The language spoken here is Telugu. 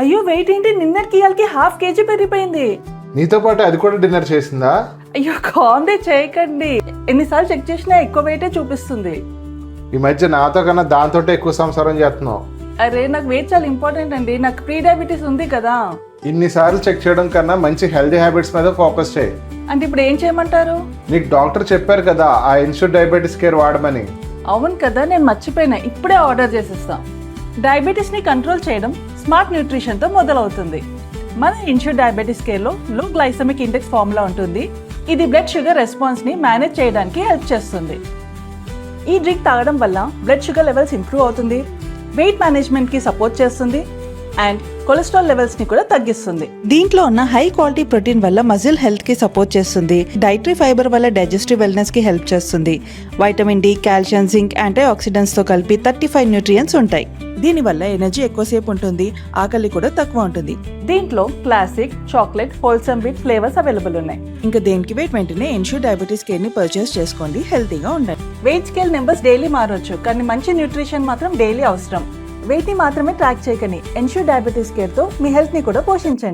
అయ్యో వెయిట్ ఏంటి, నిన్నటికి ఇవాళకి ½ కేజీ పెరిగిపోయింది. నీతో పాటు అది కూడా డిన్నర్ చేసిందా? అయ్యో కామెడీ చేయకండి, ఎన్నిసార్లు చెక్ చేసినా ఎక్కువ వెయిటే చూపిస్తుంది. ఈ మధ్య నాతో కన్నా దాంతో ఎక్కువ సంసారం చేస్తున్నావు. అరే నాకు వెయిట్ చాలా ఇంపార్టెంట్ అండి, నాకు ప్రీ డయాబెటీస్ ఉంది కదా. ఇన్నిసార్లు చెక్ చేయడం కన్నా మంచి హెల్దీ హ్యాబిట్స్ మీద ఫోకస్ చేయి. అంటే ఇప్పుడు ఏం చేయమంటారు? నీకు డాక్టర్ చెప్పారు కదా ఆ ఇన్స్టిట్యూట్ డయాబెటీస్ కేర్ వాడమని. అవును కదా, నేను మర్చిపోయినా, ఇప్పుడే ఆర్డర్ చేసిస్తాం. డయాబెటీస్ని కంట్రోల్ చేయడం స్మార్ట్ న్యూట్రిషన్తో మొదలవుతుంది. మన ఇన్స్టిట్యూట్ డయాబెటీస్ కేర్లో లో గ్లైసెమిక్ ఇండెక్స్ ఫార్ములా ఉంటుంది. ఇది బ్లడ్ షుగర్ రెస్పాన్స్ని మేనేజ్ చేయడానికి హెల్ప్ చేస్తుంది. ఈ డ్రింక్ తాగడం వల్ల బ్లడ్ షుగర్ లెవెల్స్ ఇంప్రూవ్ అవుతుంది, వెయిట్ మేనేజ్మెంట్కి సపోర్ట్ చేస్తుంది అండ్ కొలెస్ట్రాల్ లెవెల్స్ ని కూడా తగ్గిస్తుంది. దీంట్లో ఉన్న హై క్వాలిటీ ప్రోటీన్ వల్ల మజిల్ హెల్త్ కి సపోర్ట్ చేస్తుంది, డైటరీ ఫైబర్ వల్ల డైజెస్టివ్ వెల్నెస్ కి హెల్ప్ చేస్తుంది, vitamin D, calcium, zinc, antioxidants తో కలిపి 35 న్యూట్రియంట్స్ ఉంటాయి. దీనివల్ల ఎనర్జీ ఎక్కువసేపు ఉంటుంది, ఆకలి కూడా తక్కువ ఉంటుంది. దీంట్లో classic, chocolate, wholesome wheat flavours available ఉన్నాయి. ఇంకా దేనికి వెంటనే ఇన్స్టిట్యూట్ డయాబెటీస్ కేర్ ని పర్చేస్ చేసుకోండి, హెల్తీగా ఉండండి. వెయిట్ స్కేల్ నెంబర్స్ డైలీ మారొచ్చు, కానీ మంచి న్యూట్రిషన్ మాత్రం డైలీ అవసరం. వెయిట్ ని మాత్రమే ట్రాక్ చేయకండి, ఇన్స్టిట్యూట్ డయాబెటీస్ కేర్ తో మీ హెల్త్ ని కూడా పోషించండి.